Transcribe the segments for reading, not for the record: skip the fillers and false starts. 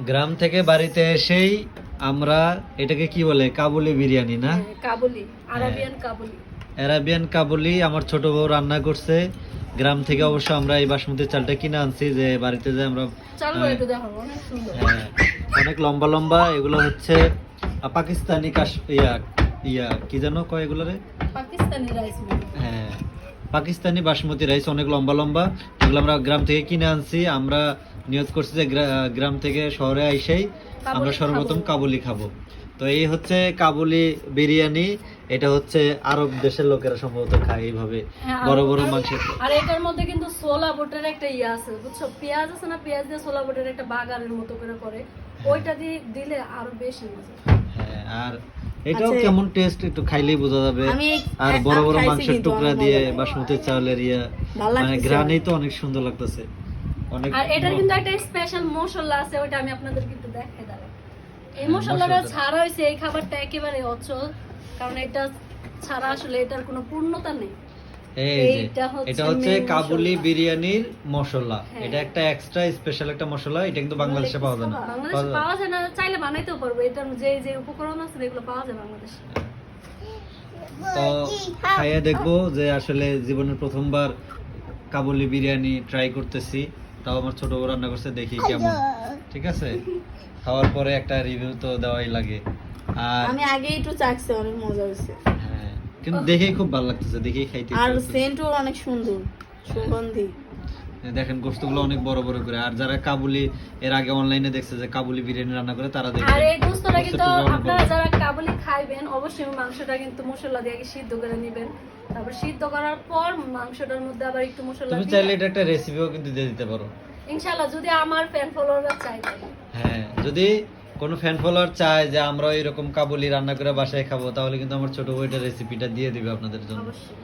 গ্রাম থেকে বাড়িতে এসেই আমরা এটাকে কি বলে, কাবুলি বিরিয়ানি না? কাবুলি, আরাবিয়ান কাবুলি। আরাবিয়ান কাবুলি আমার ছোট বউ রান্না করছে। গ্রাম থেকে অবশ্য আমরা এই বাসমতি চালটা কিনে আনছি, যে বাড়িতে যে আমরা চালগুলো একটু দেখো, অনেক সুন্দর। অনেক লম্বা লম্বা। এগুলো হচ্ছে পাকিস্তানি ইয়া কি জানো কয় এগুলো রে? পাকিস্তানি রাইস। হ্যাঁ, পাকিস্তানি বাসমতি রাইস, অনেক লম্বা লম্বা। এগুলো আমরা গ্রাম থেকে কিনে আনছি। আমরা নিয়ত করছি যে গ্রাম থেকে শহরে আইসেই আমরা সর্বপ্রথম কাবুলি খাবো। তো এই হচ্ছে কাবুলি বিরিয়ানি। এটা হচ্ছে আরব দেশের লোকেরা সম্ভবত খায় এইভাবে, বড় বড় মাংস। আর এটার মধ্যে কিন্তু ছোলা বুটের একটা ইয়ে আছে, বুঝছো? পেঁয়াজ আছে না, পেঁয়াজ দিয়ে ছোলা বুটের একটা বাগারের মতো করে ওইটা দিয়ে দিলে আরো বেশি মজা। হ্যাঁ, আর এটাও কেমন টেস্ট একটু খাইলেই বোঝা যাবে। আর বড় বড় মাংসের টুকরা দিয়ে বাসমতি চাউলের মানে ঘ্রাণেই তো অনেক সুন্দর লাগতেছে। অনেক। আর এটার কিন্তু একটা স্পেশাল মশলা আছে, ওইটা আমি আপনাদেরকে একটু দেখাই দাঁড়াই। এই মশলাটা ছাড়া হইছে এই খাবারটা একেবারে অচল, কারণ এটা ছাড়া আসলে এটার কোনো পূর্ণতা নেই। এটা হচ্ছে কাবুলি বিরিয়ানির মশলা। এটা একটা এক্সট্রা স্পেশাল একটা মশলা। এটা কিন্তু বাংলাদেশে পাওয়া যায় না। বাংলাদেশে পাওয়া যায় না, চাইলে বানাইতেও পারবো। এটার যে যে উপকরণ আছে এগুলো পাওয়া যায় বাংলাদেশে। তো খাইয়ে দেখবো যে আসলে জীবনের প্রথমবার কাবুলি বিরিয়ানি ট্রাই করতেছি। তাও আমার ছোট বউ রান্না করছে, দেখি কেমন। ঠিক আছে, খাওয়ার পরে একটা রিভিউ তো দেওয়াই লাগে। আর আমি আগে একটু চাখছি, অনেক মজা হয়েছে। হ্যাঁ, কিন্তু দেখেই খুব ভালো লাগতেছে, দেখেই খাইতে। আর সেন্টও অনেক সুন্দর, সুগন্ধি। দেখেন গোশতগুলো অনেক বড় বড় করে। আর যারা কাবুলি এর আগে অনলাইনে দেখছে যে কাবুলি বিরিয়ানি রান্না করে, তারা দেখেন। আর এই গোশতটা কিন্তু আপনারা যারা কাবুলি খাইবেন অবশ্যই মাংসটা কিন্তু মশলা দিয়ে আগে সিদ্ধ করে নেবেন। তারপর সিদ্ধ করার পর মাংসটার মধ্যে আবার একটু মশলা তুমি চাইলে এটা একটা রেসিপিও কিন্তু দিয়ে দিতে পারো ইনশাআল্লাহ, যদি আমার ফ্যান ফলোয়াররা চায়। হ্যাঁ, যদি কোনো ফ্যান ফলোয়ার চায় যে আমরা এরকম কাবুলি রান্না করে বাসায় খাবো, তাহলে কিন্তু আমার ছোট বউটা রেসিপিটা দিয়ে দিবে আপনাদের জন্য। অবশ্যই।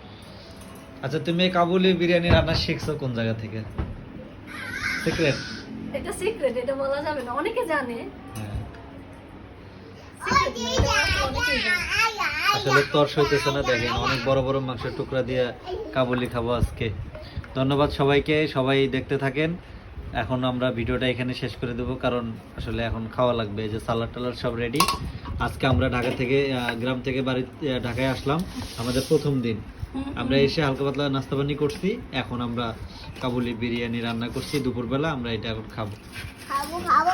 আচ্ছা, তুমি এই কাবুলি বিরিয়ানি রান্না শিখছো কোন জায়গা থেকে? সিক্রেট? এটা সিক্রেট, এটা বলা যাবে না, অনেকে জানে। হ্যাঁ, Secret না, এটা অনেকেই জানে। আসলে তর্স হইতেছে না। দেখেন অনেক বড় বড় মাংসের টুকরা দিয়ে কাবুলি খাবো আজকে। ধন্যবাদ সবাইকে, সবাই দেখতে থাকেন। এখন আমরা ভিডিওটা এখানে শেষ করে দেবো, কারণ আসলে এখন খাওয়া লাগবে। এই যে সালাড টালাড সব রেডি। আজকে আমরা ঢাকা থেকে গ্রাম থেকে ঢাকায় আসলাম, আমাদের প্রথম দিন। আমরা এসে হালকা পাতলা নাস্তা পানি করছি। এখন আমরা কাবুলি বিরিয়ানি রান্না করছি দুপুরবেলা, আমরা এটা এখন খাবো।